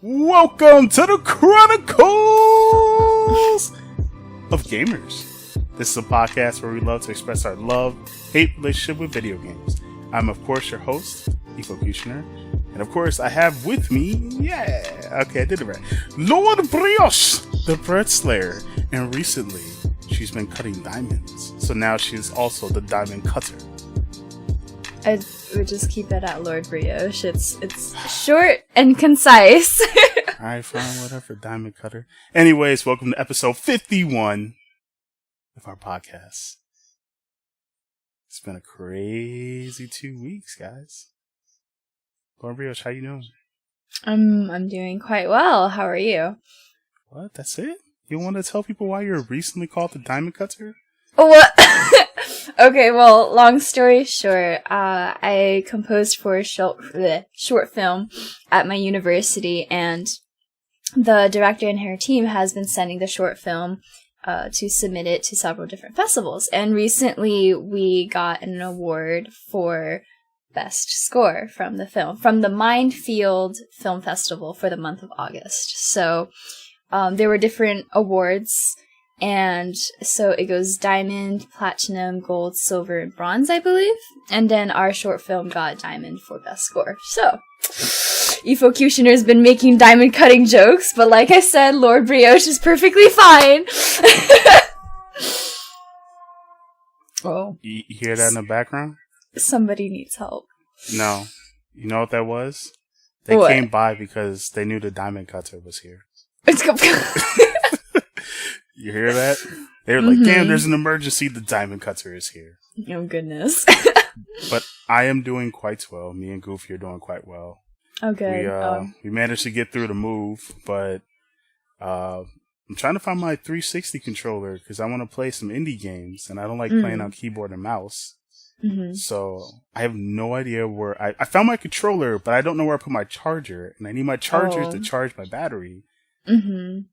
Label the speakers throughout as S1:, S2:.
S1: Welcome to the Chronicles of Gamers. This is a podcast where we love to express our love-hate relationship with video games. I'm, of course, your host, Efocutioner. And, of course, I have with me, I did it right, Lord Brioche, the Bread Slayer. And recently, she's been cutting diamonds. So now she's also the diamond cutter.
S2: I would just keep it at Lord Brioche. It's short and concise.
S1: Alright, fine, whatever, diamond cutter. Anyways, welcome to episode 51 of our podcast. It's been a crazy 2 weeks, guys. Lord Brioche, how you doing?
S2: I'm doing quite well. How are you?
S1: What? That's it? You want to tell people why you're recently called the diamond cutter?
S2: What? Okay, well, long story short, I composed for a short film at my university, and the director and her team has been sending the short film to submit it to several different festivals. And recently we got an award for Best Score from the film, from the Mindfield Film Festival for the month of August. So there were different awards. And so it goes diamond, platinum, gold, silver, and bronze, I believe. And then our short film got diamond for best score. So, Efocutioner's been making diamond cutting jokes, but like I said, Lord Brioche is perfectly fine. Oh.
S1: You hear that in the background?
S2: Somebody needs help.
S1: No. You know what that was? They came by because they knew the diamond cutter was here. You hear that? They were like, damn, there's an emergency. The diamond cutter is here.
S2: Oh, goodness.
S1: But I am doing quite well. Me and Goofy are doing quite well.
S2: Okay.
S1: We managed to get through the move, but I'm trying to find my 360 controller because I want to play some indie games, and I don't like playing on keyboard and mouse. Mm-hmm. So I have no idea where... I found my controller, but I don't know where I put my charger, and I need my charger to charge my battery.
S2: Mm-hmm.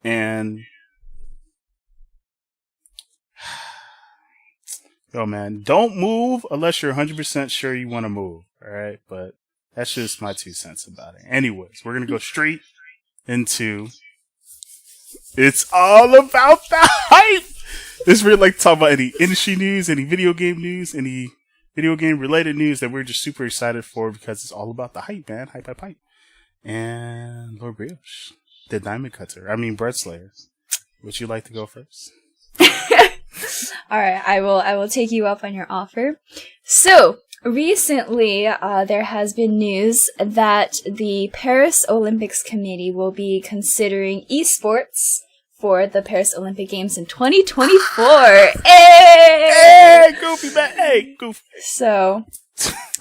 S1: And... Yo, man, don't move unless you're 100% sure you want to move, alright? But that's just my 2 cents about it. Anyways, we're going to go straight into... It's all about the hype! This is where I'd like to talk about any industry news, any video game news, any video game related news that we're just super excited for because it's all about the hype, man. Hype, hype, hype. And Lord Brioche, the diamond cutter. I mean, Bread Slayer. Would you like to go first?
S2: All right, I will take you up on your offer. So, recently, there has been news that the Paris Olympics Committee will be considering esports for the Paris Olympic Games in 2024.
S1: Hey, Goofy, man. Hey, Goofy. So,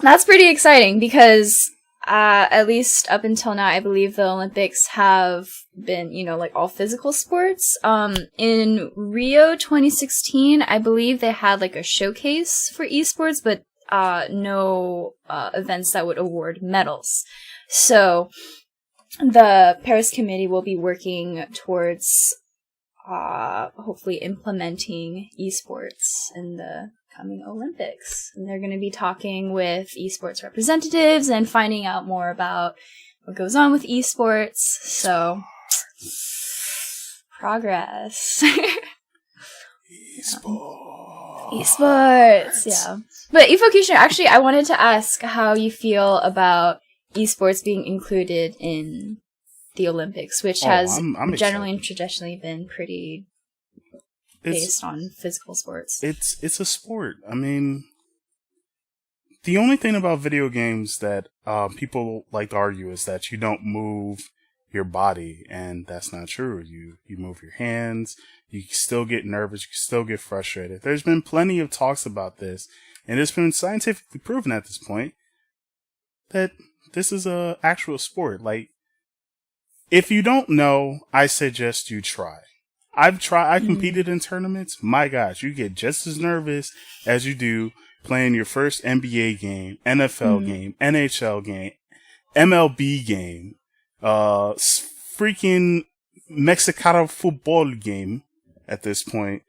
S2: that's pretty exciting because at least up until now, I believe the Olympics have been, like all physical sports. In Rio 2016, I believe they had like a showcase for esports, but no events that would award medals. So the Paris Committee will be working towards hopefully implementing esports in the coming Olympics. And they're going to be talking with esports representatives and finding out more about what goes on with esports. So, progress. Esports, yeah. But Efocutioner, actually, I wanted to ask how you feel about esports being included in the Olympics, which has generally and traditionally been pretty based on physical sports.
S1: It's a sport. I mean, the only thing about video games that people like to argue is that you don't move your body, and that's not true. You move your hands. You can still get nervous. You can still get frustrated. There's been plenty of talks about this, and it's been scientifically proven at this point that this is a actual sport. Like, if you don't know, I suggest you try. I competed in tournaments. My gosh, you get just as nervous as you do playing your first NBA game, NFL game, NHL game, MLB game, freaking Mexicano football game at this point.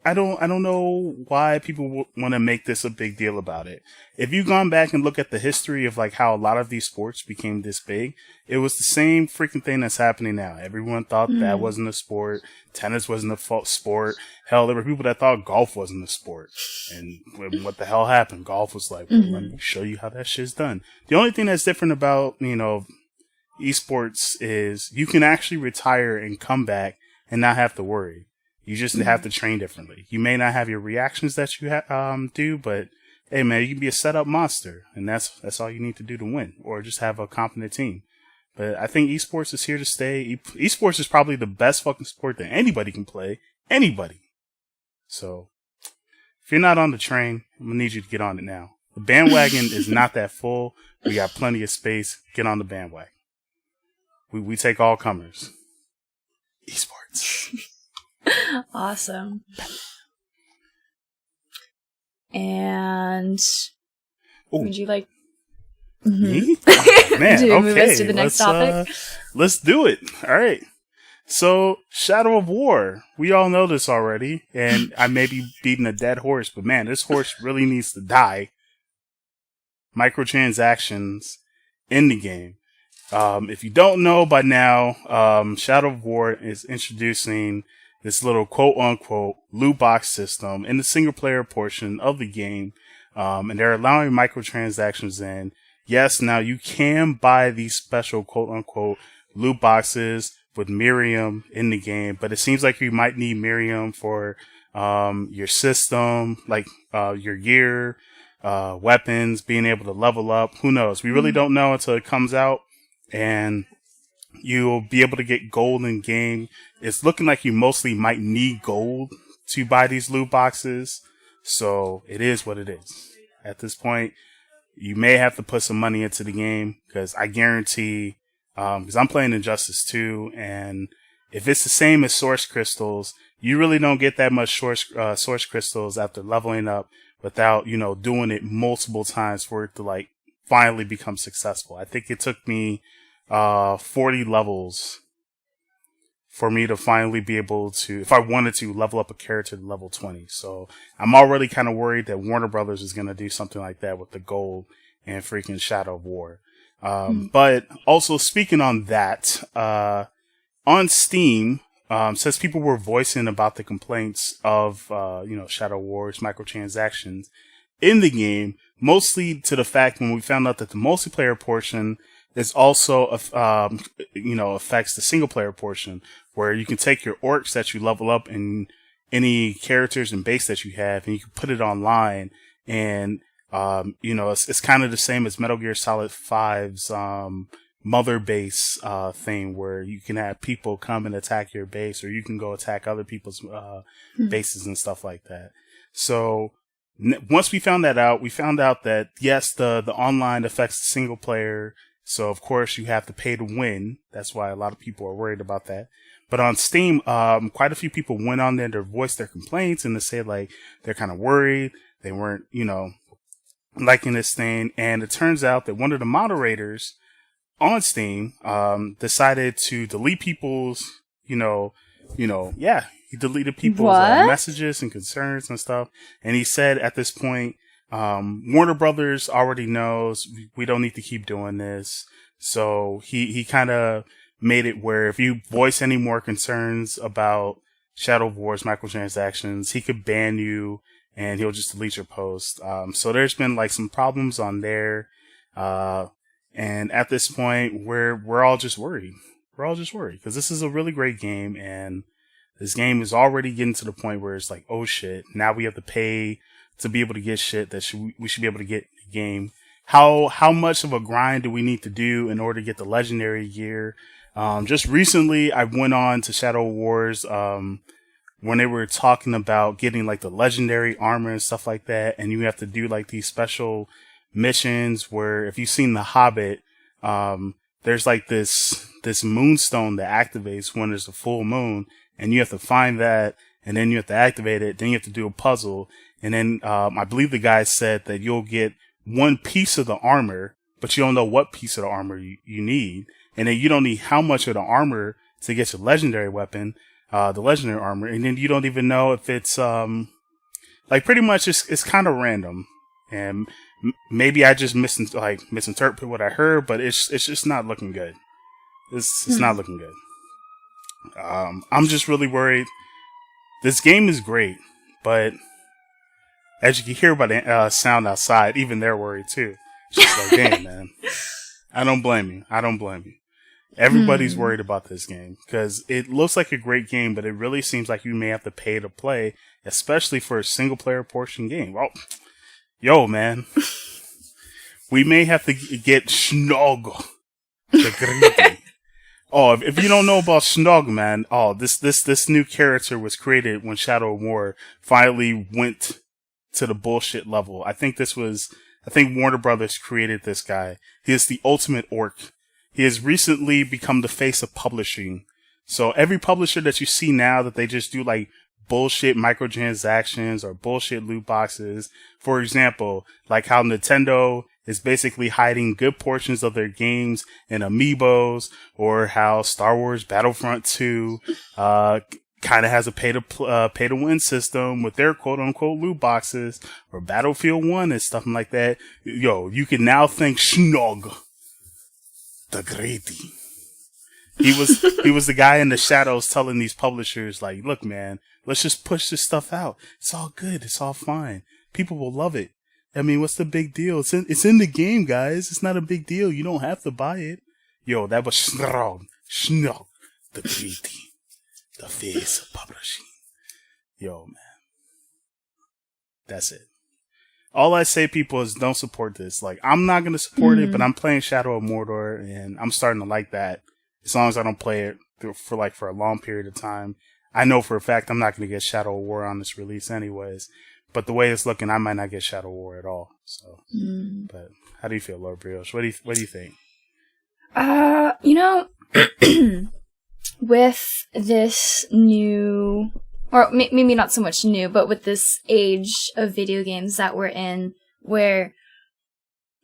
S1: I don't know why people want to make this a big deal about it. If you've gone back and look at the history of like how a lot of these sports became this big, it was the same freaking thing that's happening now. Everyone thought that wasn't a sport. Tennis wasn't a sport. Hell, there were people that thought golf wasn't a sport. And what the hell happened? Golf was like, well, let me show you how that shit's done. The only thing that's different about, esports is you can actually retire and come back and not have to worry. You just have to train differently. You may not have your reactions that you do, but hey, man, you can be a setup monster, and that's all you need to do to win, or just have a competent team. But I think esports is here to stay. Esports is probably the best fucking sport that anybody can play. Anybody. So, if you're not on the train, I'm gonna need you to get on it now. The bandwagon is not that full. We got plenty of space. Get on the bandwagon. We take all comers. Esports.
S2: Awesome. And would you like
S1: me? Oh, man,
S2: to
S1: okay.
S2: move us to the next topic?
S1: Let's do it. All right. So, Shadow of War. We all know this already, and I may be beating a dead horse, but man, this horse really needs to die. Microtransactions in the game. If you don't know by now, Shadow of War is introducing this little quote-unquote loot box system in the single-player portion of the game, and they're allowing microtransactions in. Yes, now you can buy these special quote-unquote loot boxes with Miriam in the game, but it seems like you might need Miriam for your system, like your gear, weapons, being able to level up. Who knows? We really don't know until it comes out, and you'll be able to get gold in game. It's looking like you mostly might need gold to buy these loot boxes. So it is what it is. At this point, you may have to put some money into the game, because I guarantee, because I'm playing Injustice 2, and if it's the same as Source Crystals, you really don't get that much Source Crystals after leveling up without, doing it multiple times for it to like finally become successful. I think it took me 40 levels for me to finally be able to, if I wanted to, level up a character to level 20. So I'm already kind of worried that Warner Brothers is going to do something like that with the gold and freaking Shadow of War. But also speaking on that, on Steam, says people were voicing about the complaints of, Shadow War's microtransactions in the game, mostly to the fact when we found out that the multiplayer portion is also, affects the single player portion, where you can take your orcs that you level up and any characters and base that you have, and you can put it online. And, it's kind of the same as Metal Gear Solid 5's, mother base, thing, where you can have people come and attack your base, or you can go attack other people's, bases and stuff like that. So, once we found that out, we found out that yes, the online affects the single player. So of course you have to pay to win. That's why a lot of people are worried about that. But on Steam, quite a few people went on there to voice their complaints and to say like they're kind of worried. They weren't, liking this thing. And it turns out that one of the moderators on Steam, decided to delete people's, he deleted people's messages and concerns and stuff. And he said at this point, Warner Brothers already knows we don't need to keep doing this. So he kind of made it where if you voice any more concerns about Shadow of War's microtransactions, he could ban you and he'll just delete your post. So there's been like some problems on there. And at this point, we're all just worried. We're all just worried because this is a really great game, and this game is already getting to the point where it's like, oh shit, now we have to pay to be able to get shit that we should be able to get in the game. How much of a grind do we need to do in order to get the legendary gear? Just recently, I went on to Shadow Wars, when they were talking about getting like the legendary armor and stuff like that, and you have to do like these special missions where if you've seen The Hobbit, there's like this moonstone that activates when there's a full moon, and you have to find that, and then you have to activate it, then you have to do a puzzle, and then I believe the guy said that you'll get one piece of the armor, but you don't know what piece of the armor you need, and then you don't need how much of the armor to get your legendary weapon. the legendary armor, and then you don't even know if it's like pretty much it's kind of random, and maybe I just misinterpret what I heard, but it's just not looking good. It's not looking good. I'm just really worried. This game is great, but as you can hear by the sound outside, even they're worried too. Just like, damn, man. I don't blame you. Everybody's worried about this game because it looks like a great game, but it really seems like you may have to pay to play, especially for a single player portion game. Well, yo, man, we may have to get Snaog the Greedy. Oh, if you don't know about Snaog, man, this new character was created when Shadow of War finally went to the bullshit level. I think Warner Brothers created this guy. He is the ultimate orc. He has recently become the face of publishing. So every publisher that you see now that they just do like bullshit microtransactions or bullshit loot boxes. For example, like how Nintendo is basically hiding good portions of their games in amiibos, or how Star Wars Battlefront 2, kind of has a pay to win system with their quote unquote loot boxes, or Battlefield 1 and stuff like that. Yo, you can now thank Snaog the Greedy. He was the guy in the shadows telling these publishers, like, look, man, let's just push this stuff out. It's all good. It's all fine. People will love it. I mean, what's the big deal? It's in the game, guys. It's not a big deal. You don't have to buy it. Yo, that was Snaog the Greedy, the face of publishing. Yo, man. That's it. All I say, people, is don't support this. Like, I'm not going to support it, but I'm playing Shadow of Mordor, and I'm starting to like that. As long as I don't play it for a long period of time. I know for a fact I'm not going to get Shadow of War on this release anyways. But the way it's looking, I might not get Shadow of War at all. So, but how do you feel, Lord Brioche? What do you think?
S2: With this new, or maybe not so much new, but with this age of video games that we're in, where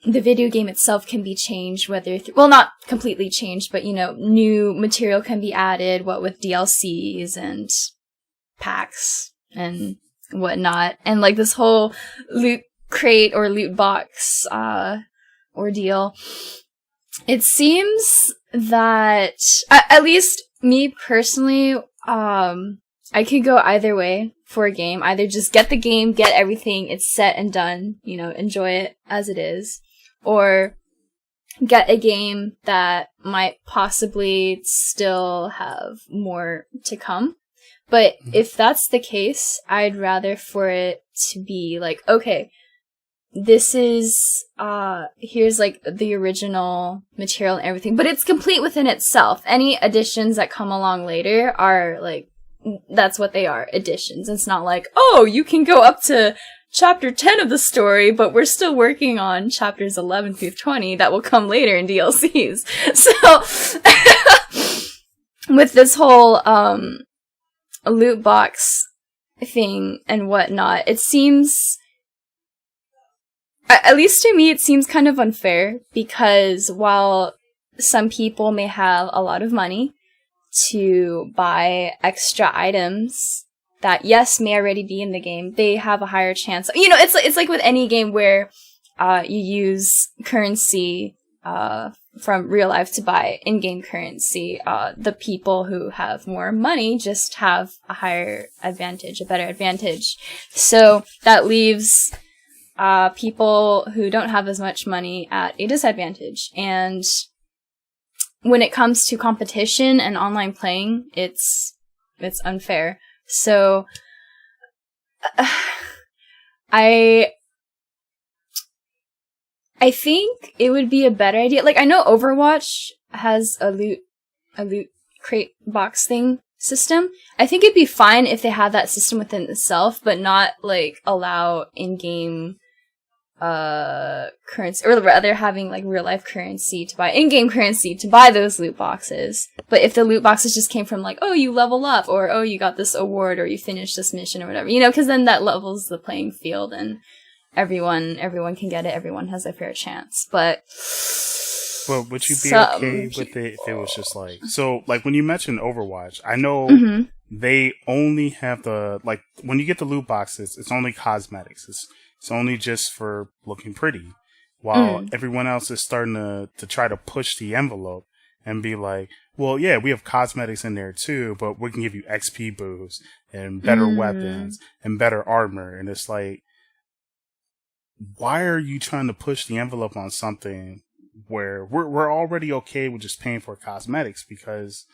S2: the video game itself can be changed, not completely changed, but, new material can be added, what with DLCs and packs and whatnot. And, like, this whole loot crate or loot box ordeal, it seems that, at least me personally, I could go either way for a game. Either just get the game, get everything, it's set and done, enjoy it as it is. Or get a game that might possibly still have more to come. But if that's the case, I'd rather for it to be like, okay, this is, here's like the original material and everything, but it's complete within itself. Any additions that come along later are like, that's what they are, additions. It's not like, oh, you can go up to chapter 10 of the story, but we're still working on chapters 11 through 20 that will come later in DLCs. So, with this whole, loot box thing and whatnot, it seems, at least to me, it seems kind of unfair, because while some people may have a lot of money to buy extra items that, yes, may already be in the game, they have a higher chance. It's like with any game where you use currency from real life to buy in-game currency. The people who have more money just have a higher advantage, a better advantage. So that leaves people who don't have as much money at a disadvantage. And when it comes to competition and online playing, it's unfair. So, I think it would be a better idea. Like, I know Overwatch has a loot crate box thing system. I think it'd be fine if they had that system within itself, but not, like, allow in-game currency, or rather having like real life currency to buy, in-game currency to buy those loot boxes. But if the loot boxes just came from like, oh, you level up, or oh, you got this award, or you finished this mission or whatever, because then that levels the playing field and everyone can get it, everyone has a fair chance. But
S1: well, would you be okay with it if it was just like, so like when you mentioned Overwatch, I know they only have like, when you get the loot boxes, it's only cosmetics. It's only just for looking pretty. While everyone else is starting to try to push the envelope and be like, well, yeah, we have cosmetics in there too, but we can give you XP boosts and better weapons and better armor. And it's like, why are you trying to push the envelope on something where we're already okay with just paying for cosmetics? Because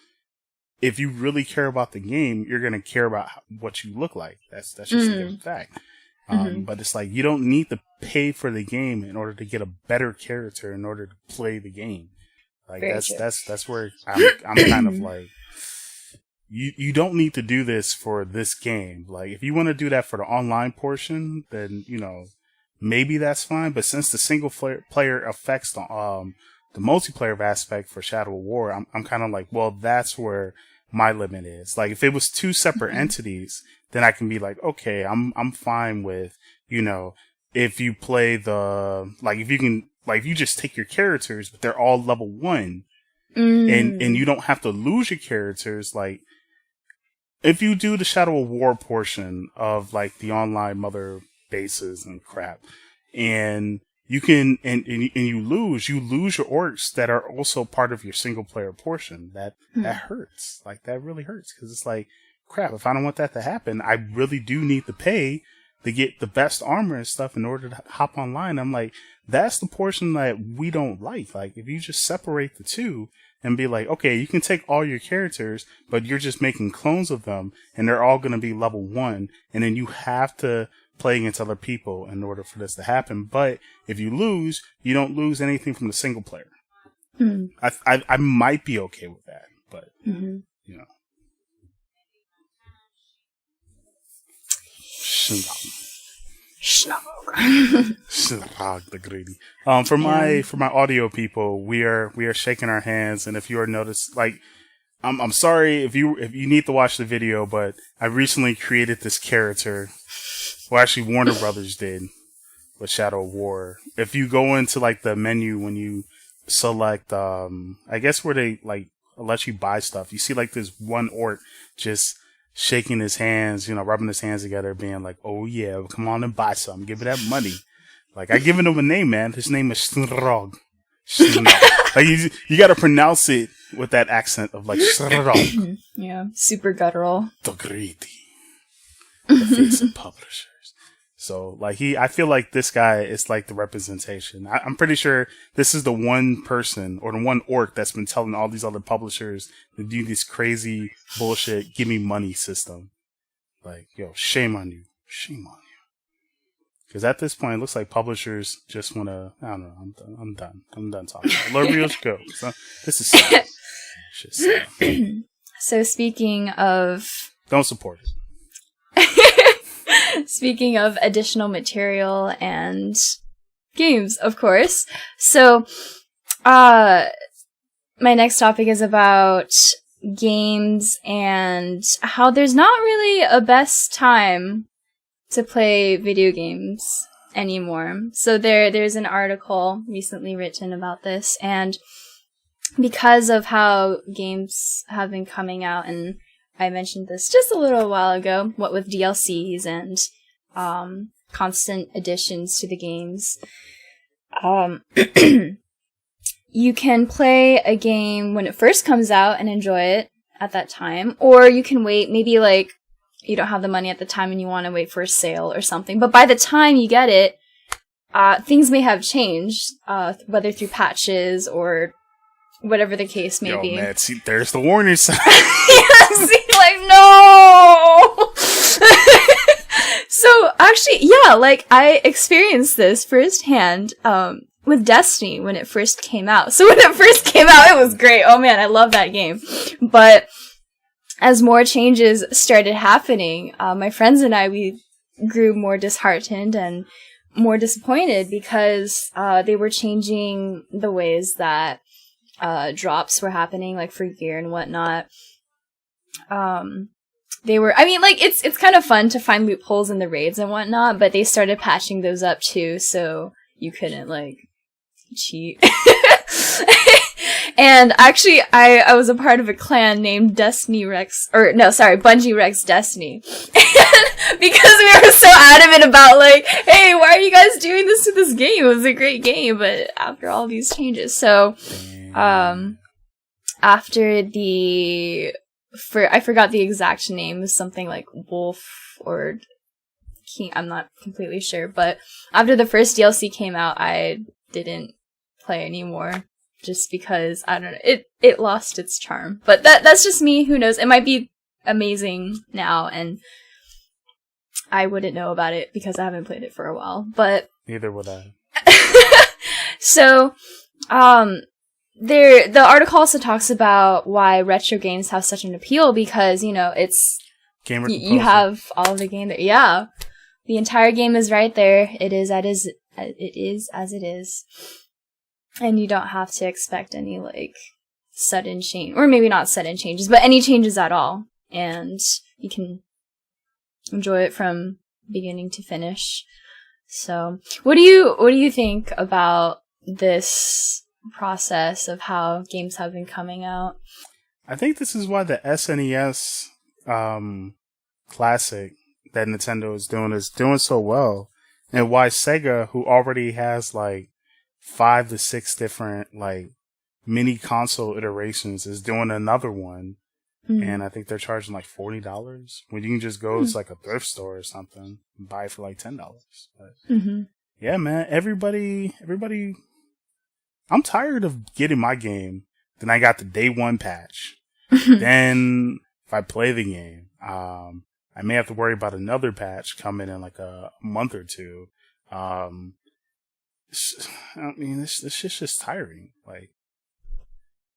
S1: if you really care about the game, you're going to care about what you look like. That's just a given fact. But it's like, you don't need to pay for the game in order to get a better character in order to play the game. Like, that's where I'm kind of like, you don't need to do this for this game. Like, if you want to do that for the online portion, then, you know, maybe that's fine. But since the single player affects the multiplayer aspect for Shadow of War, I'm kind of like, well, that's where my limit is. Like, if it was two separate entities, then I can be like, okay, I'm fine with, you know, if you play if you just take your characters, but they're all level 1, and you don't have to lose your characters. Like, if you do the Shadow of War portion of, like, the online mother bases and crap, and you can, and you lose your orcs that are also part of your single player portion, that hurts. Like, that really hurts, because it's like, crap, if I don't want that to happen, I really do need to pay to get the best armor and stuff in order to hop online. I'm like, that's the portion that we don't like. Like, if you just separate the two and be like, okay, you can take all your characters, but you're just making clones of them, and they're all going to be level 1, and then you have to play against other people in order for this to happen. But if you lose, you don't lose anything from the single player. I might be okay with that, but, you know. Snaog the Greedy. For my audio people, we are shaking our hands, and if you are noticed, like, I'm sorry if you need to watch the video, but I recently created this character. Well, actually, Warner Brothers did with Shadow of War. If you go into, like, the menu when you select, I guess where they, like, let you buy stuff, you see, like, this one orc just shaking his hands, you know, rubbing his hands together, being like, oh yeah, come on and buy something, give me that money. Like, I given him a name, man. His name is Snaog. Like, you gotta pronounce it with that accent of, like, Snaog.
S2: Yeah, super guttural.
S1: The Greedy. The face of publishers. So, like, I feel like this guy is, like, the representation. I'm pretty sure this is the one person, or the one orc, that's been telling all these other publishers to do this crazy bullshit, give me money system. Like, yo, shame on you. Shame on you. Because at this point, it looks like publishers just want to, I don't know, I'm done. I'm done talking. Lord Real go. So, this is sad. Just sad.
S2: So, speaking of...
S1: Don't support it.
S2: Speaking of additional material and games, of course. So, my next topic is about games and how there's not really a best time to play video games anymore. So there's an article recently written about this, and because of how games have been coming out, and I mentioned this just a little while ago, what with DLCs and constant additions to the games. You can play a game when it first comes out and enjoy it at that time, or you can wait, maybe like you don't have the money at the time and you want to wait for a sale or something, but by the time you get it, things may have changed, whether through patches or whatever the case may be.
S1: Man, see, there's the warning sign.
S2: Yeah, see, like, no! So, actually, yeah, like, I experienced this firsthand, with Destiny when it first came out. So when it first came out, it was great. Oh man, I love that game. But as more changes started happening, my friends and I, we grew more disheartened and more disappointed because they were changing the ways that drops were happening, like for gear and whatnot. They were, I mean, like, it's kind of fun to find loopholes in the raids and whatnot, but they started patching those up too, so you couldn't, like, cheat. And actually, I was a part of a clan named Bungie Rex Destiny. And because we were so adamant about, like, hey, why are you guys doing this to this game? It was a great game, but after all these changes. So, after I forgot the exact name, something like Wolf or King, I'm not completely sure, but after the first DLC came out, I didn't play anymore. Just because, I don't know, it lost its charm. But that's just me, who knows? It might be amazing now, and I wouldn't know about it because I haven't played it for a while, but...
S1: Neither would I.
S2: So, the article also talks about why retro games have such an appeal, because, you know, it's... you have all of the game there. Yeah. The entire game is right there. It is as it is. And you don't have to expect any, like, sudden change. Or maybe not sudden changes, but any changes at all. And you can enjoy it from beginning to finish. So, what do you think about this process of how games have been coming out?
S1: I think this is why the SNES Classic that Nintendo is doing so well. And why Sega, who already has, like, 5 to 6 different, like, mini console iterations, is doing another one. And I think they're charging like $40 when you can just go to like a thrift store or something and buy it for like $10. But yeah, man, everybody, I'm tired of getting my game. Then I got the day one patch. Then if I play the game, I may have to worry about another patch coming in like a month or two. I mean, this shit's just tiring. Like,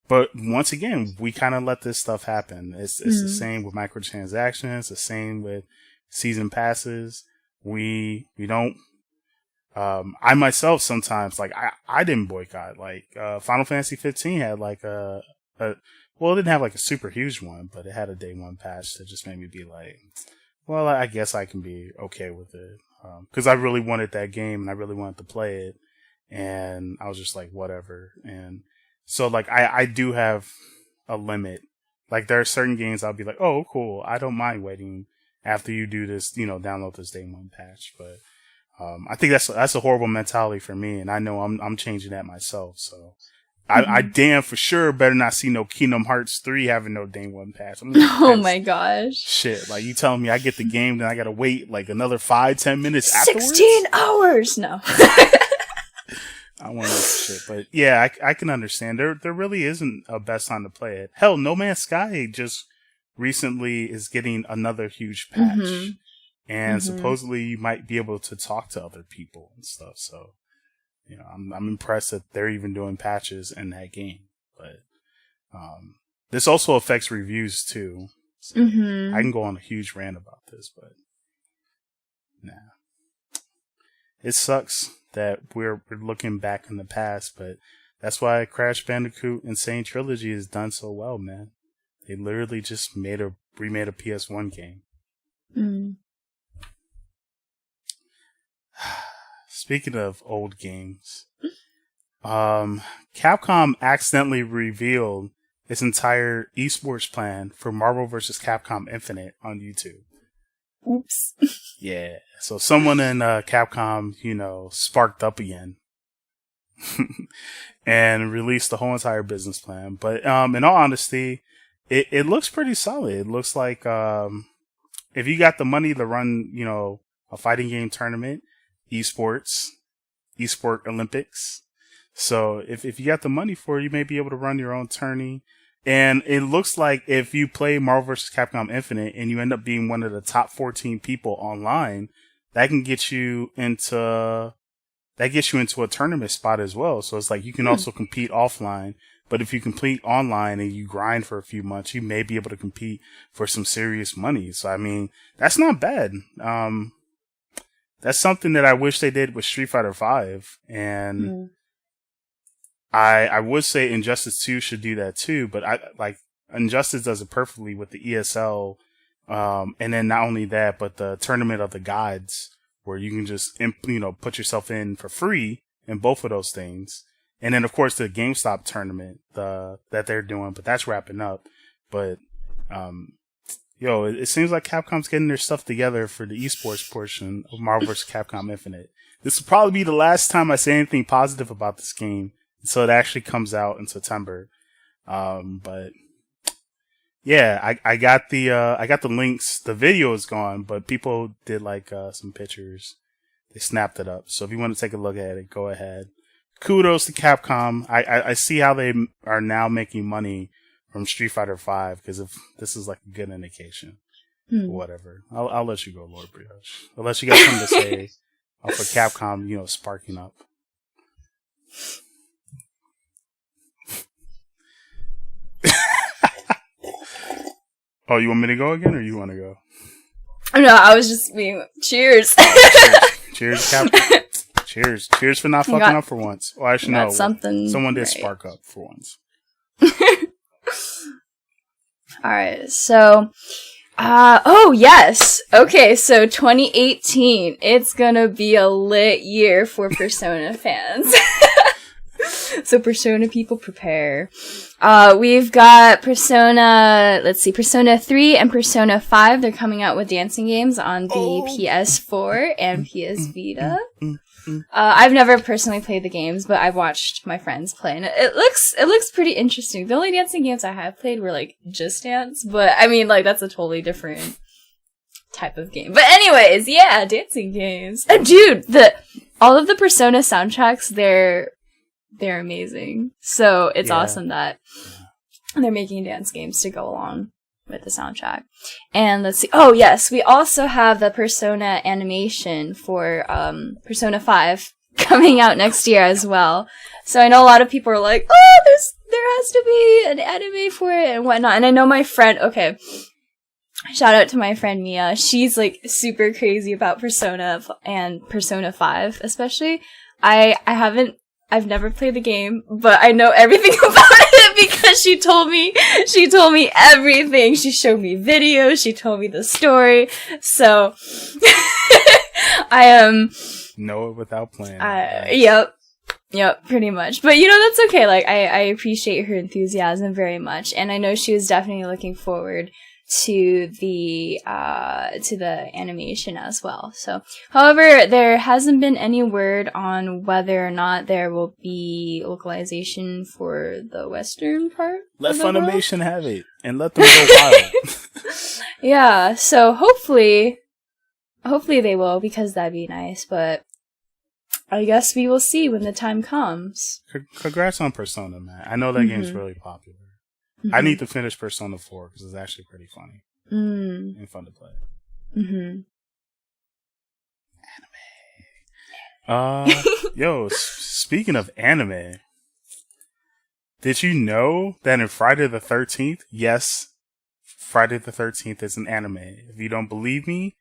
S1: but once again, we kind of let this stuff happen. It's the same with microtransactions. The same with season passes. We don't. I myself sometimes, like, I didn't boycott. Like, Final Fantasy 15 had like well, it didn't have like a super huge one, but it had a day one patch that just made me be like, well, I guess I can be okay with it. Cause I really wanted that game and I really wanted to play it. And I was just like, whatever. And so, like, I do have a limit. Like, there are certain games I'll be like, oh, cool. I don't mind waiting after you do this, you know, download this day one patch. But, I think that's a horrible mentality for me. And I know I'm changing that myself. So I damn for sure better not see no Kingdom Hearts 3 having no day one patch.
S2: Oh my gosh.
S1: Shit. Like, you telling me I get the game, then I gotta wait like another 5-10 minutes afterwards?
S2: 16 hours! No.
S1: I want that shit, but yeah, I can understand. There really isn't a best time to play it. Hell, No Man's Sky just recently is getting another huge patch, and supposedly you might be able to talk to other people and stuff. So, you know, I'm impressed that they're even doing patches in that game. But this also affects reviews too. So I can go on a huge rant about this, but nah, it sucks that we're looking back in the past, but that's why Crash Bandicoot Insane Trilogy has done so well, man. They literally just remade a PS1 game. Speaking of old games, Capcom accidentally revealed its entire esports plan for Marvel vs. Capcom Infinite on YouTube.
S2: Oops.
S1: Yeah. So someone in Capcom, you know, sparked up again and released the whole entire business plan. But in all honesty, it looks pretty solid. It looks like if you got the money to run, you know, a fighting game tournament, esport Olympics. So if you got the money for it, you may be able to run your own tourney. And it looks like if you play Marvel vs. Capcom Infinite and you end up being one of the top 14 people online, that can get you into a tournament spot as well. So it's like you can also compete offline, but if you compete online and you grind for a few months, you may be able to compete for some serious money. So I mean, that's not bad. That's something that I wish they did with Street Fighter V, and I would say Injustice 2 should do that too, but Injustice does it perfectly with the ESL, and then not only that, but the Tournament of the Gods, where you can just, you know, put yourself in for free in both of those things, And then, of course, the GameStop tournament that they're doing, but that's wrapping up. But, it seems like Capcom's getting their stuff together for the esports portion of Marvel vs. Capcom Infinite. This will probably be the last time I say anything positive about this game until it actually comes out in September. But yeah, I got the links. The video is gone, but people did some pictures. They snapped it up. So if you want to take a look at it, go ahead. Kudos to Capcom. I see how they are now making money from Street Fighter V, because if this is like a good indication, whatever. I'll let you go, Lord Brioche. Unless you got something to say for Capcom, sparking up. Oh, you want me to go again, or you want to go?
S2: No, I was just being cheers.
S1: Cheers, Capcom. Cheers for not fucking up for once. Well, actually, no. Someone did spark up for once.
S2: Alright, so, oh yes! Okay, so 2018, it's gonna be a lit year for Persona fans. So Persona people, prepare. We've got Persona 3 and Persona 5, they're coming out with dancing games on the PS4 and PS Vita. I've never personally played the games, but I've watched my friends play, and it looks pretty interesting. The only dancing games I have played were Just Dance, but I mean that's a totally different type of game. But anyways, yeah, dancing games. And dude, all of the Persona soundtracks, they're amazing. So it's awesome that they're making dance games to go along with the soundtrack. And let's see. Oh yes, we also have the Persona animation for Persona 5 coming out next year as well. So I know a lot of people are like, oh, there has to be an anime for it and whatnot. And I know my friend. Okay, shout out to my friend Mia. She's super crazy about Persona and Persona 5, especially. I've never played the game, but I know everything about it because she told me everything. She showed me videos, she told me the story. So I
S1: know it without playing.
S2: Yep, pretty much. But that's okay. I appreciate her enthusiasm very much, and I know she was definitely looking forward to the animation as well. So, however, there hasn't been any word on whether or not there will be localization for the western part.
S1: Let Funimation have it and let them go wild.
S2: Yeah, so hopefully they will, because that'd be nice, but I guess we will see when the time comes.
S1: Congrats on Persona, man. I know that game's really popular. Mm-hmm. I need to finish Persona 4 because it's actually pretty funny and fun to play. Anime. Speaking of anime, did you know that in Friday the 13th, yes, Friday the 13th is an anime. If you don't believe me,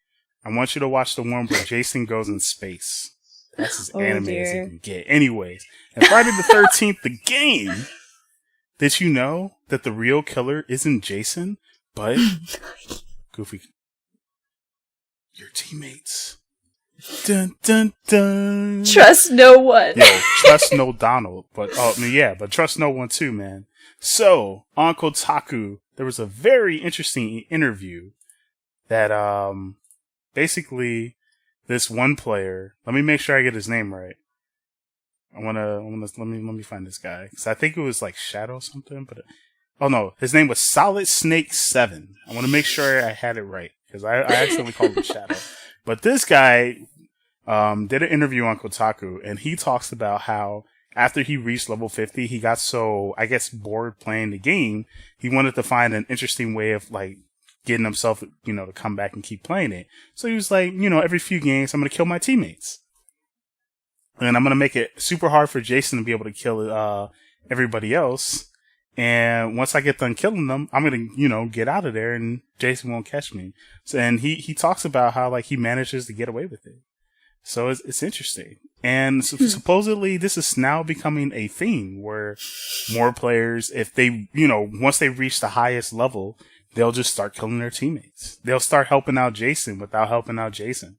S1: I want you to watch the one where Jason goes in space. That's as anime as you can get. Anyways, and Friday the 13th, the game. Did you know that the real killer isn't Jason, but Goofy? Your teammates. Dun dun dun.
S2: Trust no one.
S1: Trust no Donald. But but trust no one too, man. So on Kotaku, there was a very interesting interview that basically this one player. Let me make sure I get his name right. Let me find this guy, because I think it was Shadow something, but his name was Solid Snake 7. I want to make sure I had it right, because I accidentally called him Shadow. But this guy did an interview on Kotaku, and he talks about how after he reached level 50, he got so, I guess, bored playing the game, he wanted to find an interesting way of getting himself, to come back and keep playing it. So he was like, every few games, I'm going to kill my teammates. And I'm going to make it super hard for Jason to be able to kill everybody else. And once I get done killing them, I'm going to, get out of there and Jason won't catch me. So, and he talks about how he manages to get away with it. So it's interesting. And supposedly this is now becoming a thing where more players, if they, once they reach the highest level, they'll just start killing their teammates. They'll start helping out Jason without helping out Jason.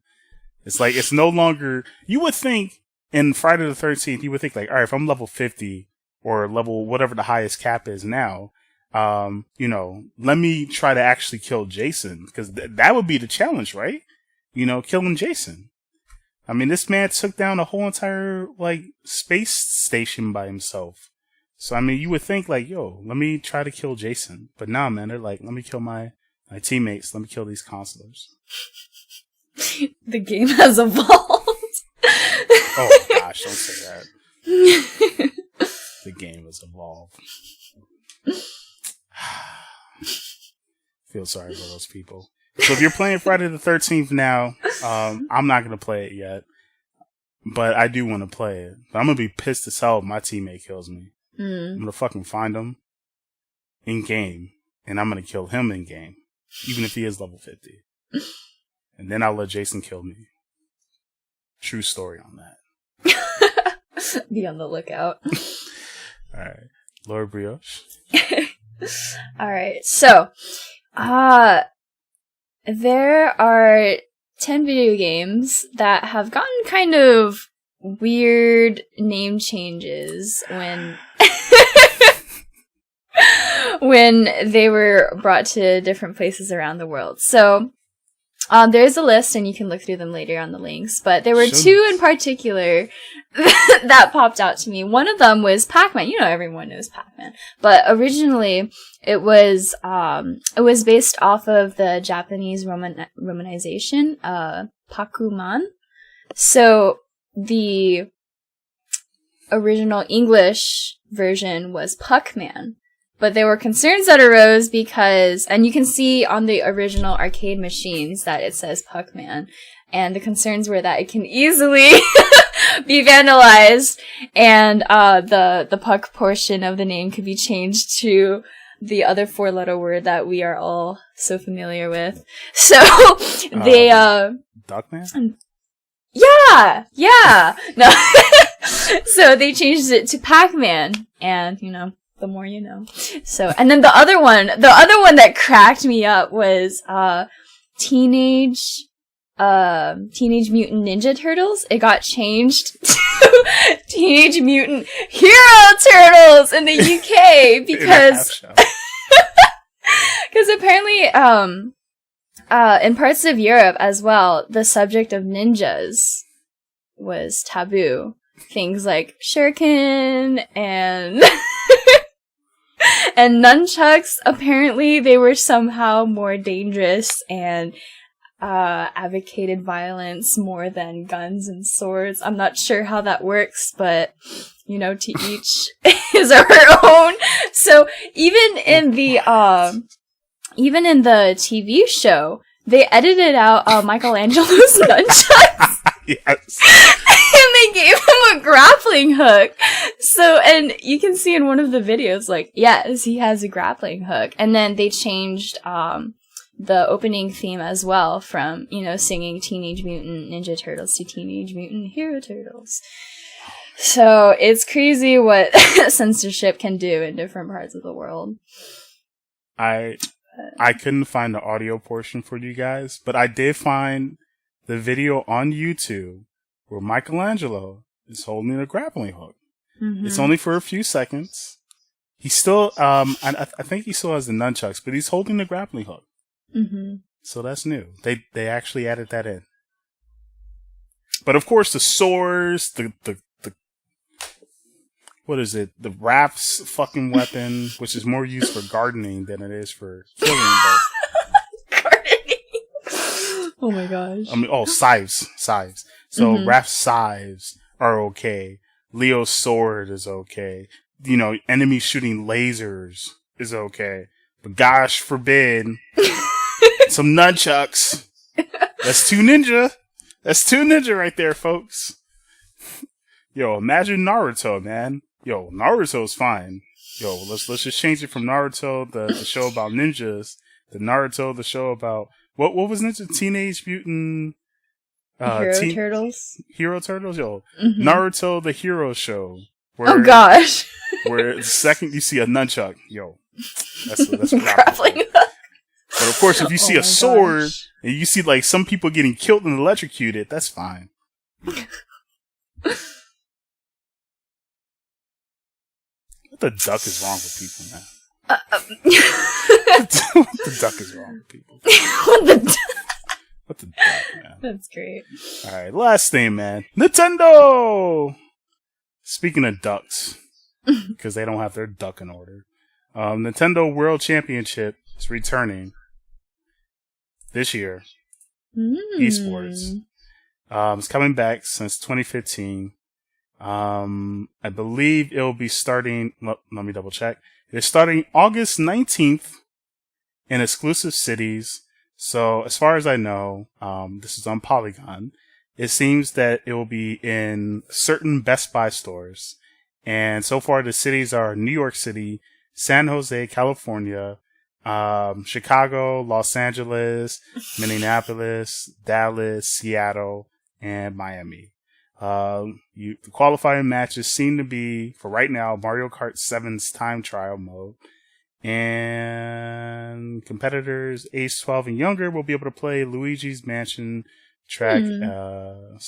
S1: It's it's no longer, you would think, in Friday the 13th, you would think like, all right, if I'm level 50 or level whatever the highest cap is now, let me try to actually kill Jason, because that would be the challenge, right? Killing Jason. I mean, this man took down a whole entire like space station by himself. So I mean, you would think like, yo, let me try to kill Jason, but nah, man, they're like, let me kill my teammates. Let me kill these counselors.
S2: The game has evolved.
S1: Oh gosh, don't say that. The game has evolved. Feel sorry for those people. So if you're playing Friday the 13th now, I'm not going to play it yet. But I do want to play it. But I'm going to be pissed as hell if my teammate kills me. I'm going to fucking find him in game. And I'm going to kill him in game. Even if he is level 50. And then I'll let Jason kill me. True story on that.
S2: Be on the lookout.
S1: Alright. Lord Brioche.
S2: Alright, so, there are 10 video games that have gotten kind of weird name changes when they were brought to different places around the world. So, there's a list, and you can look through them later on the links, but there were two in particular that popped out to me. One of them was Pac-Man. Everyone knows Pac-Man. But originally, it was based off of the Japanese romanization, Pac-Man. So, the original English version was Puck-Man. But there were concerns that arose because, and you can see on the original arcade machines that it says Puck-Man, and the concerns were that it can easily be vandalized, and the Puck portion of the name could be changed to the other 4-letter word that we are all so familiar with. So they
S1: Duckman?
S2: Yeah. No. So they changed it to Pac-Man, and the more you know. So, and then the other one that cracked me up was Teenage Mutant Ninja Turtles. It got changed to Teenage Mutant Hero Turtles in the UK because apparently in parts of Europe as well, the subject of ninjas was taboo. Things like shuriken and and nunchucks, apparently they were somehow more dangerous and advocated violence more than guns and swords. I'm not sure how that works, but to each is her own. So even in the TV show, they edited out Michelangelo's nunchucks.
S1: Yes.
S2: And they gave him a grappling hook. So, and you can see in one of the videos, like, yes, he has a grappling hook. And then they changed the opening theme as well from, singing Teenage Mutant Ninja Turtles to Teenage Mutant Hero Turtles. So, it's crazy what censorship can do in different parts of the world.
S1: I couldn't find the audio portion for you guys, but I did find the video on YouTube where Michelangelo is holding a grappling hook. Mm-hmm. It's only for a few seconds. He's still, I think he still has the nunchucks, but he's holding the grappling hook.
S2: Mm-hmm.
S1: So that's new. They actually added that in. But of course, the swords, the what is it? The Raph's fucking weapon, which is more used for gardening than it is for killing.
S2: Oh my gosh.
S1: I mean, scythes. So Raph's scythes are okay. Leo's sword is okay. Enemies shooting lasers is okay. But gosh forbid, some nunchucks. That's two ninja. That's two ninja right there, folks. Yo, imagine Naruto, man. Yo, Naruto's fine. Yo, let's just change it from Naruto, the show about ninjas, to Naruto, the show about what was Ninja? Teenage Mutant
S2: Turtles?
S1: Hero Turtles? Yo. Mm-hmm. Naruto, the hero show.
S2: Where, oh gosh.
S1: Where the second you see a nunchuck, yo. That's
S2: grappling.
S1: But of course, if you see a sword, and you see like some people getting killed and electrocuted, that's fine. What the duck is wrong with people, man? What the duck is wrong with people?
S2: What
S1: the duck, man?
S2: That's great.
S1: Alright, last thing, man. Nintendo! Speaking of ducks, because they don't have their duck in order. Nintendo World Championship is returning this year. Esports. It's coming back since 2015. I believe it'll be starting, let me double check. It's starting August 19th in exclusive cities. So as far as I know, this is on Polygon. It seems that it will be in certain Best Buy stores. And so far the cities are New York City, San Jose, California, Chicago, Los Angeles, Minneapolis, Dallas, Seattle, and Miami. The qualifying matches seem to be, for right now, Mario Kart 7's time trial mode. And competitors age 12 and younger will be able to play Luigi's Mansion track. And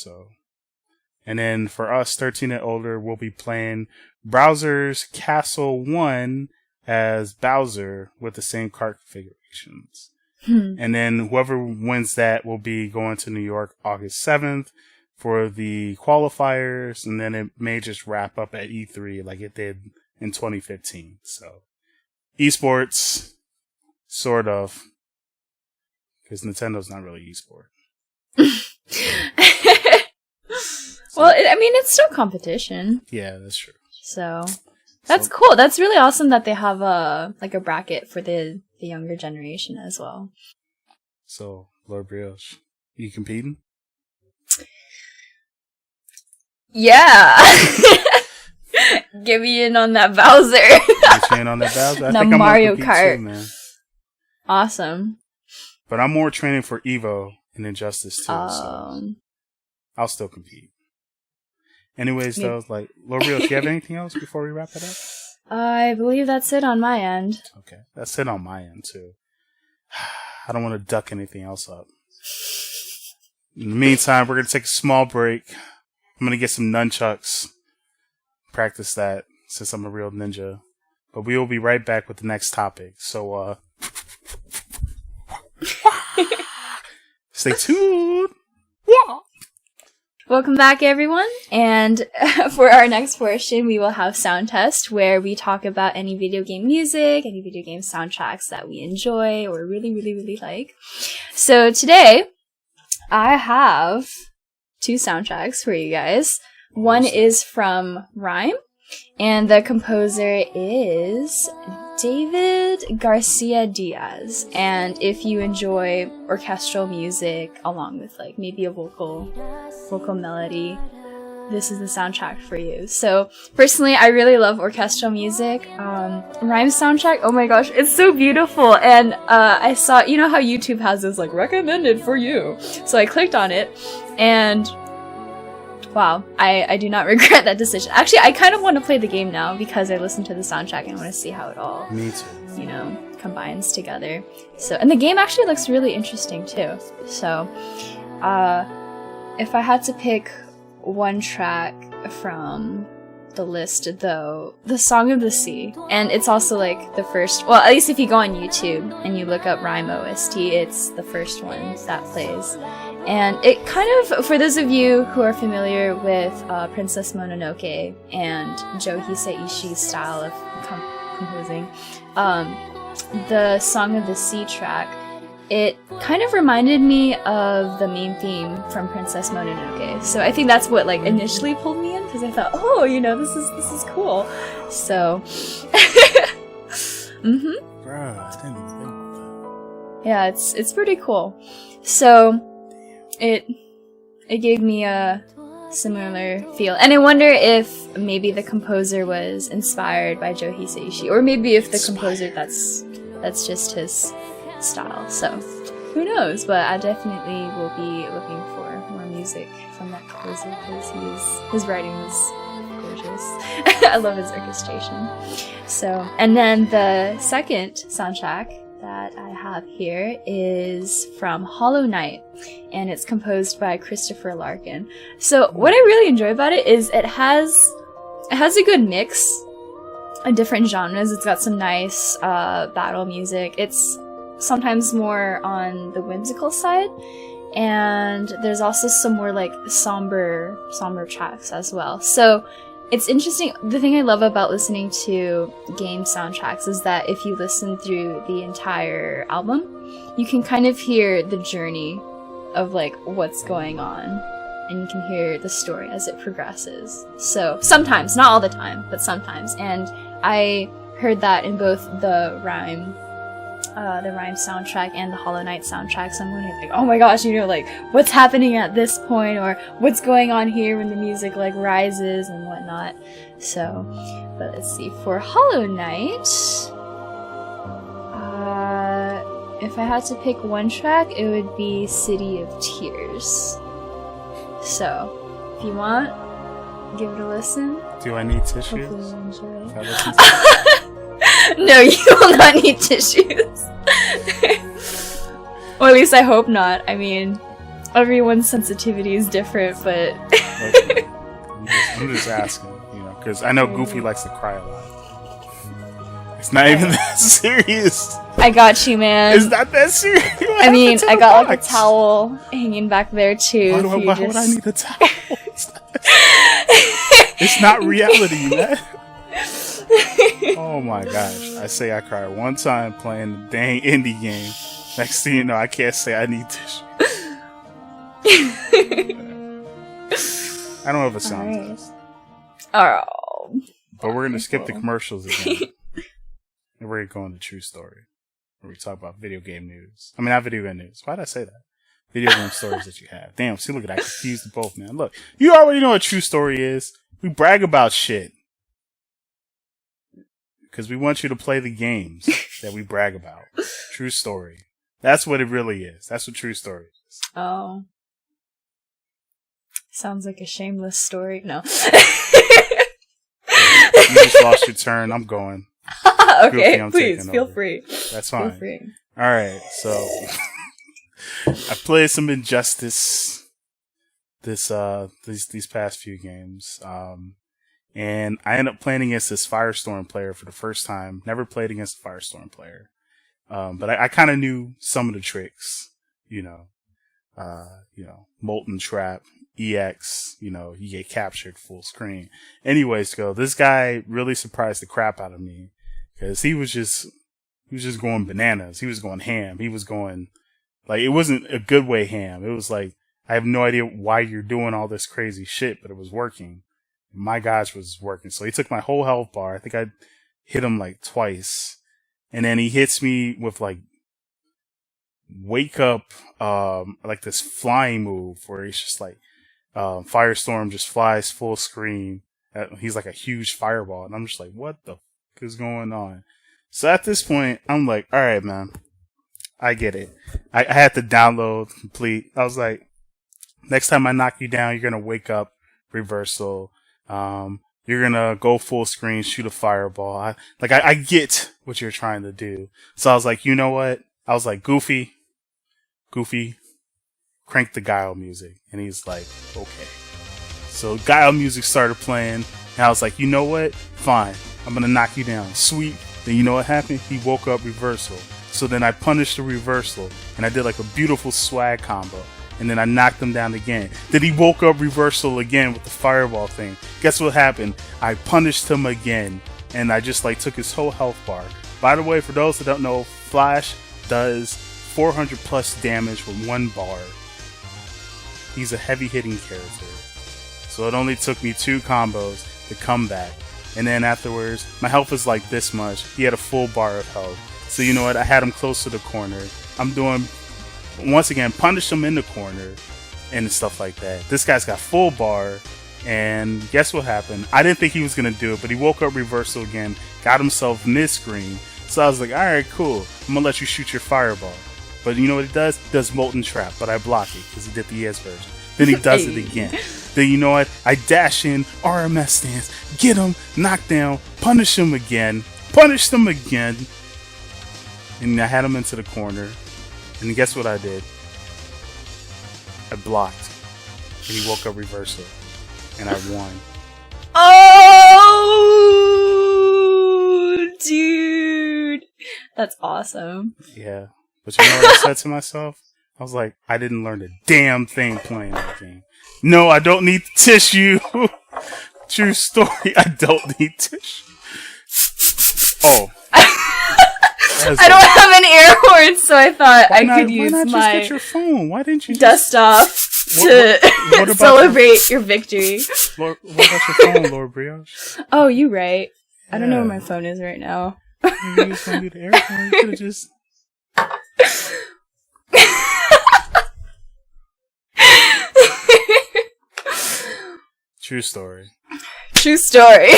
S1: then for us, 13 and older, we'll be playing Bowser's Castle 1 as Bowser with the same card configurations. And then whoever wins that will be going to New York August 7th for the qualifiers, and then it may just wrap up at E3 like it did in 2015. So, esports, sort of, because Nintendo's not really esport.
S2: Well, it's still competition.
S1: Yeah, that's true.
S2: So, that's cool. That's really awesome that they have a bracket for the younger generation as well.
S1: So, Lord Brioche, you competing?
S2: Yeah. Get me in on that Bowser.
S1: Get you in on that Bowser? I think I'm
S2: Mario
S1: gonna
S2: Kart.
S1: too, man.
S2: Awesome.
S1: But I'm more training for Evo and Injustice too, so I'll still compete. Anyways, though, like, Lord Brioche, do you have anything else before we wrap it up?
S2: I believe that's it on my end.
S1: Okay, that's it on my end too. I don't want to duck anything else up. In the meantime, we're going to take a small break. I'm going to get some nunchucks. Practice that since I'm a real ninja. But we will be right back with the next topic. So, stay tuned.
S2: Welcome back, everyone. And for our next portion, we will have Sound Test, where we talk about any video game music, any video game soundtracks that we enjoy or really, really, really like. So today, I have 2 soundtracks for you guys. One is from Rhyme, and the composer is David Garcia Diaz. And if you enjoy orchestral music along with like maybe a vocal melody, this is the soundtrack for you. So personally, I really love orchestral music. Rhyme's soundtrack, oh my gosh, it's so beautiful. And I saw, you know how YouTube has this like recommended for you. So I clicked on it, and wow, I do not regret that decision. Actually, I kind of want to play the game now because I listened to the soundtrack and I want to see how it all, combines together. So, and the game actually looks really interesting too. So, if I had to pick one track from the list, though, the Song of the Sea, and it's also like the first, well, at least if you go on YouTube and you look up Rhyme OST, it's the first one that plays. And it kind of, for those of you who are familiar with Princess Mononoke and Joe Hisaiishi's style of composing, the Song of the Sea track, it kind of reminded me of the main theme from Princess Mononoke. So I think that's what like initially pulled me in, because I thought, oh, this is cool. So,
S1: Bruh, I didn't even think about that.
S2: Yeah, it's pretty cool. So it gave me a similar feel, and I wonder if maybe the composer was inspired by Joe Hisaishi, or maybe if the composer that's just his style. So who knows? But I definitely will be looking for more music from that composer because his writing was gorgeous. I love his orchestration. So, and then the second soundtrack that I have here is from Hollow Knight, and it's composed by Christopher Larkin. So what I really enjoy about it is it has a good mix different genres. It's got some nice battle music. It's sometimes more on the whimsical side, and there's also some more like somber tracks as well. So it's interesting. The thing I love about listening to game soundtracks is that if you listen through the entire album, you can kind of hear the journey of like what's going on, and you can hear the story as it progresses. So sometimes, not all the time, but sometimes. And I heard that in both the Rhyme soundtrack and the Hollow Knight soundtrack. So I'm wondering, like, oh my gosh, you know, like, what's happening at this point, or what's going on here when the music, like, rises and whatnot. So, but let's see, for Hollow Knight, if I had to pick one track, it would be City of Tears. So, if you want, give it a listen.
S1: Do I need tissues?
S2: Hopefully you'll enjoy
S1: If
S2: it.
S1: I listen to
S2: No, you will not need tissues. Or at least I hope not. I mean, everyone's sensitivity is different, but...
S1: Okay. I'm just asking, you know, because I know Goofy likes to cry a lot. It's not even that serious.
S2: I got you, man.
S1: It's not that serious.
S2: I mean, I got like a towel hanging back there too.
S1: Why would I need a towel? It's not reality, man. Oh my gosh. I say I cried one time playing the dang indie game. Next thing you know, I can't say I need tissue. I don't have a sound test.
S2: Oh.
S1: But we're going to skip the commercials again. And we're going to True Story, where we talk about video game news. I mean, not video game news. Why did I say that? Video game stories that you have. Damn, see, look at that. I confused them both, man. Look, you already know what True Story is. We brag about shit. Because we want you to play the games that we brag about. True Story. That's what it really is. That's what True Story is.
S2: Oh. Sounds like a shameless story. No.
S1: You just lost your turn. I'm going.
S2: Okay,
S1: Goofy,
S2: please, feel
S1: over.
S2: free.
S1: That's fine.
S2: Feel free.
S1: Alright, so I played some Injustice these past few games. And I ended up playing against this Firestorm player for the first time. Never played against a Firestorm player. But I kind of knew some of the tricks, you know, Molten Trap, EX, you get captured full screen. Anyways, this guy really surprised the crap out of me because he was just going bananas. He was going ham. He was going, like, it wasn't a good way ham. It was like, I have no idea why you're doing all this crazy shit, but it was working. My gosh, was working. So he took my whole health bar. I think I hit him like twice. And then he hits me with like wake up, like this flying move where he's just like, Firestorm just flies full screen. He's like a huge fireball. And I'm just like, what the fuck is going on? So at this point, I'm like, all right, man, I get it. I had to download complete. I was like, next time I knock you down, you're going to wake up reversal. You're gonna go full screen, shoot a fireball. I get what you're trying to do. So I was like, you know what? I was like, Goofy, crank the Guile music. And he's like, okay. So Guile music started playing, and I was like, you know what? Fine. I'm gonna knock you down. Sweet. Then you know what happened? He woke up reversal. So then I punished the reversal, and I did like a beautiful swag combo. And then I knocked him down again. Then he woke up reversal again with the fireball thing. Guess what happened? I punished him again. And I just like took his whole health bar. By the way, for those that don't know, Flash does 400 plus damage with one bar. He's a heavy hitting character. So it only took me 2 combos to come back. And then afterwards, my health was like this much. He had a full bar of health. So you know what? I had him close to the corner. I'm doing... Once again, punish him in the corner and stuff like that. This guy's got full bar, and guess what happened? I didn't think he was going to do it, but he woke up reversal again, got himself mid-screen. So I was like, alright, cool. I'm going to let you shoot your fireball. But you know what he does? He does Molten Trap, but I block it because he did the ES version. Then he does it again. Then you know what? I dash in, RMS stance, get him, knock down, punish him again, punish them again. And I had him into the corner. And guess what I did? I blocked. And he woke up reversal. And I won.
S2: Oh! Dude, that's awesome.
S1: Yeah. But you know what I said to myself? I was like, I didn't learn a damn thing playing that game. No, I don't need tissue. True story. I don't need tissue. Oh.
S2: I don't have an air horn, so I thought I could use
S1: why not
S2: my
S1: just get your phone? Why didn't you
S2: dust off to
S1: what
S2: celebrate your victory.
S1: What about your phone, Lord Brioche?
S2: Oh, you right.
S1: Yeah.
S2: I don't know where my phone is right now.
S1: You was gonna do the air horn. You could have just. True story.
S2: True story.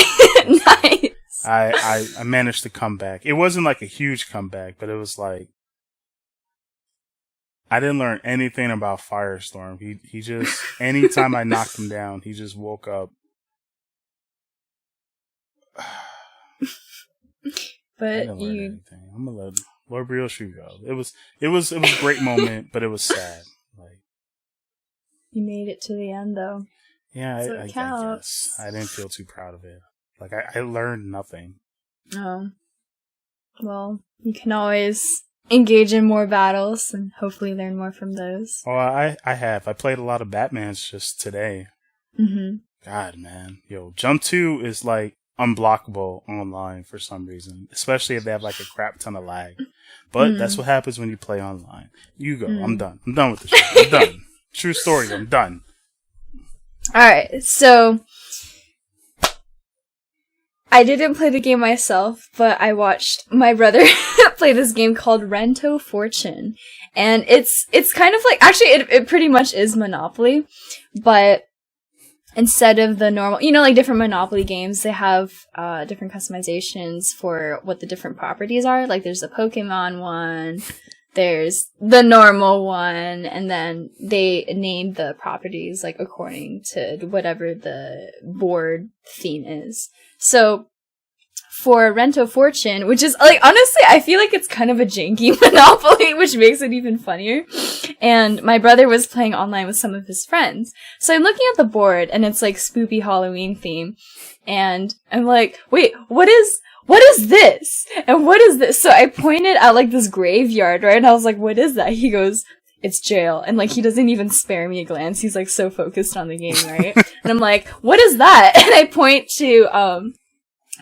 S2: Nice.
S1: I managed to come back. It wasn't like a huge comeback, but it was like I didn't learn anything about Firestorm. He just anytime I knocked him down, he just woke up.
S2: But
S1: I'm gonna let Lord Brioche go. It was a great moment, but it was sad. Like
S2: you made it to the end, though.
S1: Yeah,
S2: so
S1: I guess I didn't feel too proud of it. Like I learned nothing.
S2: Oh, well, you can always engage in more battles and hopefully learn more from those.
S1: Well, I have. I played a lot of Batmans just today.
S2: Mm-hmm.
S1: God, man, yo, Jump 2 is like unblockable online for some reason, especially if they have like a crap ton of lag. But that's what happens when you play online. You go. I'm done. I'm done with the show. I'm done. True story. I'm done.
S2: All right, so I didn't play the game myself, but I watched my brother play this game called Rento Fortune, and it's kind of like actually it pretty much is Monopoly, but instead of the normal, like different Monopoly games, they have different customizations for what the different properties are. Like there's a Pokemon one. There's the normal one, and then they name the properties like according to whatever the board theme is. So for Rento Fortune, which is like honestly, I feel like it's kind of a janky Monopoly, which makes it even funnier. And my brother was playing online with some of his friends. So I'm looking at the board and it's like spoopy Halloween theme. And I'm like, wait, what is this? And what is this? So I pointed at like this graveyard, right? And I was like, what is that? He goes, it's jail. And like, he doesn't even spare me a glance. He's like so focused on the game, right? And I'm like, what is that? And I point to,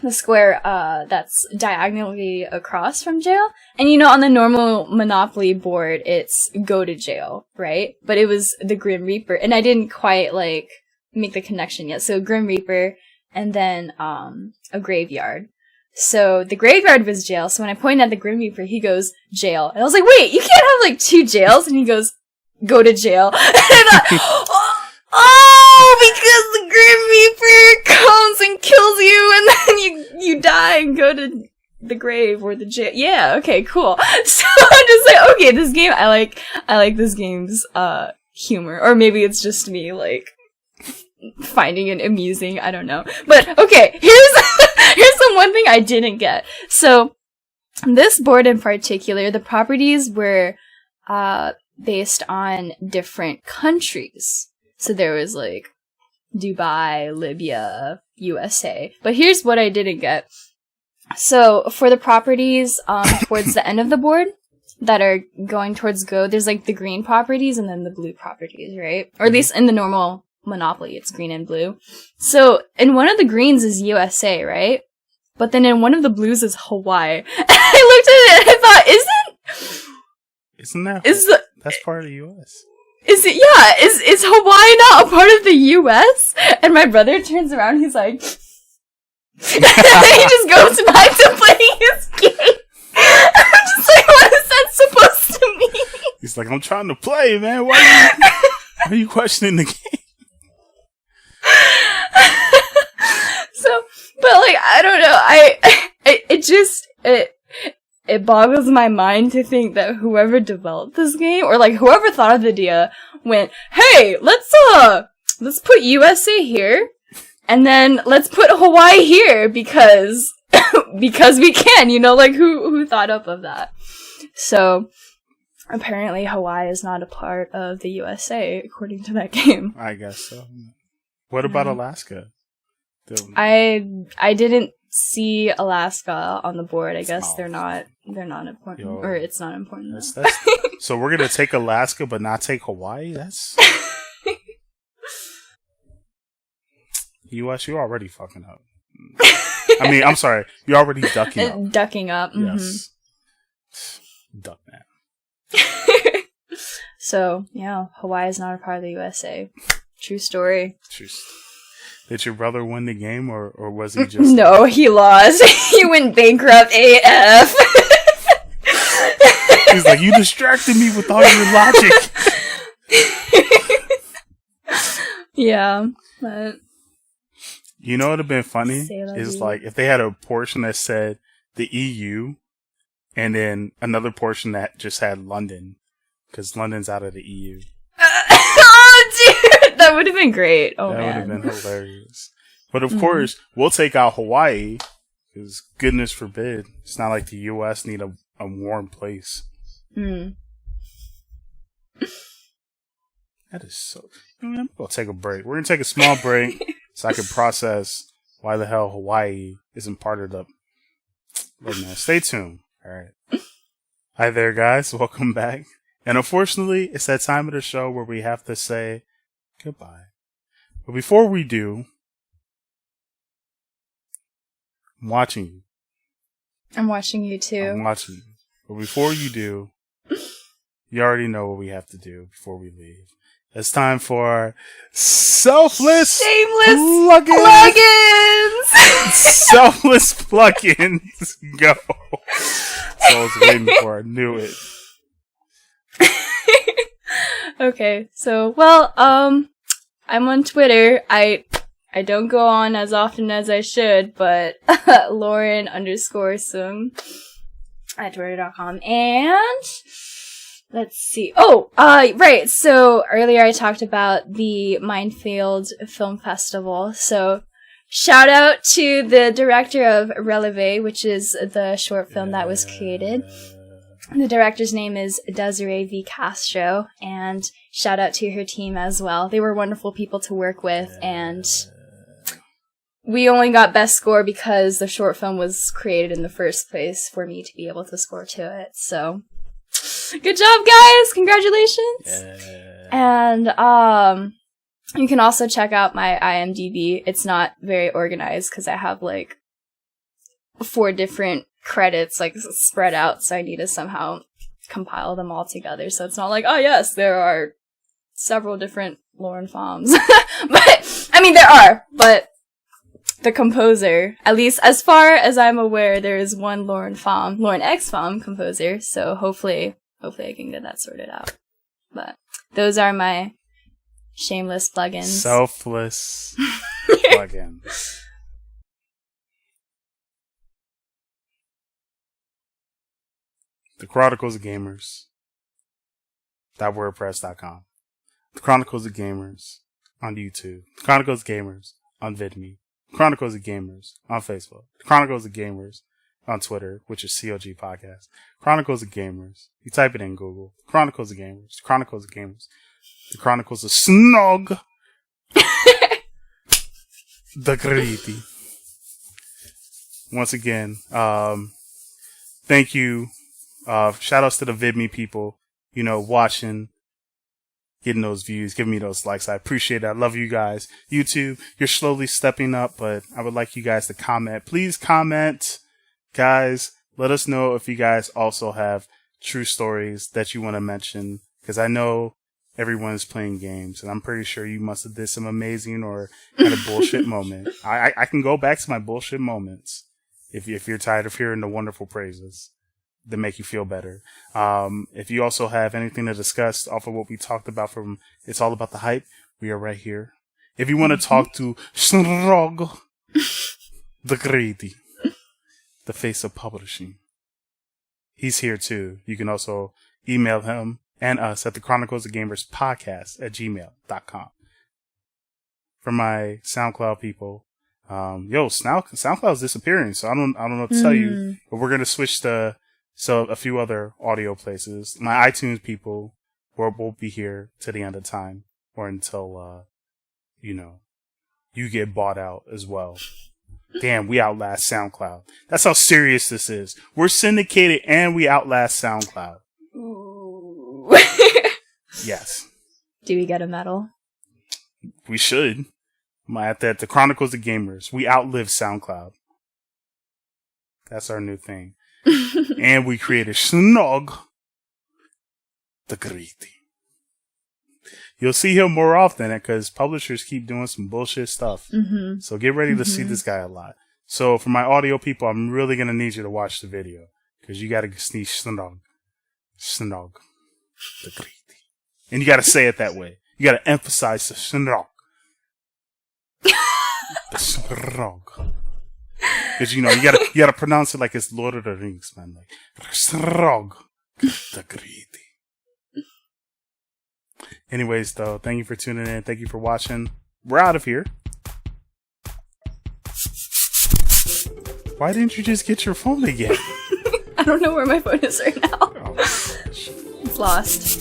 S2: the square, that's diagonally across from jail. And on the normal Monopoly board, it's go to jail, right? But it was the Grim Reaper. And I didn't quite like make the connection yet. So Grim Reaper and then, a graveyard. So the graveyard was jail. So when I pointed at the Grim Reaper, he goes, jail. And I was like, wait, you can't have like two jails? And he goes, go to jail. And I, because the Grim Reaper comes and kills you and then you die and go to the grave or the jail. Yeah, okay, cool. So I'm just like, okay, this game, I like this game's, humor. Or maybe it's just me, like, finding it amusing. I don't know. But, okay, here's the one thing I didn't get. So, this board in particular, the properties were, based on different countries. So there was, like, Dubai, Libya, USA. But here's what I didn't get. So, for the properties, towards the end of the board, that are going towards go, there's, like, the green properties and then the blue properties, right? Or at least in the normal Monopoly, it's green and blue. So, in one of the greens is USA, right? But then in one of the blues is Hawaii. And I looked at it and I thought,
S1: Isn't that that's part of the US?
S2: Is it? Yeah. Is Hawaii not a part of the US? And my brother turns around, he's like, and then he just goes back to playing his game. I'm just like, what is that supposed to mean?
S1: He's like, I'm trying to play, man. Why are you questioning the game?
S2: So, but like, I don't know, it boggles my mind to think that whoever developed this game, or like whoever thought of the idea, went, hey, let's put USA here, and then let's put Hawaii here, because we can, like who thought up of that? So, apparently Hawaii is not a part of the USA, according to that game.
S1: I guess so. What about Alaska?
S2: I didn't see Alaska on the board. I guess
S1: Oh.
S2: they're not important,
S1: Yo.
S2: or it's not important.
S1: That's so we're gonna take Alaska, but not take Hawaii. That's U.S. You're already fucking up. I mean, I'm sorry. You're already ducking up.
S2: Ducking up.
S1: Yes. Duck man.
S2: So, yeah, Hawaii is not a part of the USA. True story.
S1: Did your brother win the game, or was he just...
S2: No, he lost. He went bankrupt AF.
S1: He's like, you distracted me with all your logic.
S2: Yeah, but...
S1: You know what would have been funny? Is like, if they had a portion that said the EU, and then another portion that just had London. Because London's out of the EU.
S2: Oh, dude! That would have been great. Oh,
S1: that
S2: man.
S1: That would have been hilarious. But of course, we'll take out Hawaii. Because goodness forbid, it's not like the U.S. need a warm place.
S2: Mm.
S1: That is so... I'm going to take a break. We're going to take a small break so I can process why the hell Hawaii isn't part of the... Look, man, stay tuned. All right. Hi there, guys. Welcome back. And unfortunately, it's that time of the show where we have to say goodbye. But before we do, I'm watching you.
S2: I'm watching you too.
S1: I'm watching you. But before you do, you already know what we have to do before we leave. It's time for selfless
S2: shameless
S1: plugins. Selfless plugins. Go. So I was waiting for. I knew it.
S2: Okay, so well, I'm on Twitter. I don't go on as often as I should, but Lauren_some at Twitter.com. And let's see. Oh, right. So earlier I talked about the Minefield Film Festival. So shout out to the director of Releve, which is the short film that was created. The director's name is Desiree V. Castro, and shout out to her team as well. They were wonderful people to work with, and we only got best score because the short film was created in the first place for me to be able to score to it. So, good job, guys! Congratulations!
S1: Yeah.
S2: And you can also check out my IMDb. It's not very organized because I have like 4 different credits like spread out, so I need to somehow compile them all together. So it's not like, oh yes, there are several different Lauren Foms. But I mean there are, but the composer, at least as far as I'm aware, there is one Lauren X Fom composer. So hopefully I can get that sorted out. But those are my shameless plugins.
S1: Selfless plugins. The Chronicles of Gamers. .wordpress.com. The Chronicles of Gamers on YouTube. The Chronicles of Gamers on VidMe. The Chronicles of Gamers on Facebook. The Chronicles of Gamers on Twitter, which is COG Podcast. Chronicles of Gamers. You type it in Google. Chronicles of Gamers. The Chronicles of Gamers. The Chronicles of Snaog the Greedy. Once again, thank you. Shout outs to the VidMe people, watching, getting those views, giving me those likes. I appreciate it. I love you guys. YouTube, you're slowly stepping up, but I would like you guys to comment. Please comment, guys. Let us know if you guys also have true stories that you want to mention, because I know everyone's playing games, and I'm pretty sure you must have did some amazing or had a bullshit moment. I can go back to my bullshit moments if you're tired of hearing the wonderful praises that make you feel better. If you also have anything to discuss off of what we talked about from It's All About the Hype, we are right here. If you want to talk to Snaog the Greedy, the face of publishing, he's here too. You can also email him and us at the Chronicles of Gamers podcast at gmail.com. For my SoundCloud people, SoundCloud is disappearing, so I don't know what to tell you, but we're going to switch to a few other audio places. My iTunes people will be here to the end of time, or until, you get bought out as well. Damn, we outlast SoundCloud. That's how serious this is. We're syndicated and we outlast SoundCloud.
S2: Ooh.
S1: Yes.
S2: Do we get a medal?
S1: We should. At the Chronicles of Gamers. We outlive SoundCloud. That's our new thing. And we created Snaog the Greedy. You'll see him more often because publishers keep doing some bullshit stuff.
S2: Mm-hmm.
S1: So get ready to see this guy a lot. So for my audio people, I'm really going to need you to watch the video because you got to sneeze Snaog the Greedy. And you got to say it that way. You got to emphasize the Snaog. The Snaog. Because, you gotta pronounce it like it's Lord of the Rings, man. Like, Snaog the Greedy. Anyways, though, thank you for tuning in. Thank you for watching. We're out of here. Why didn't you just get your phone again?
S2: I don't know where my phone is right now.
S1: Oh,
S2: It's lost.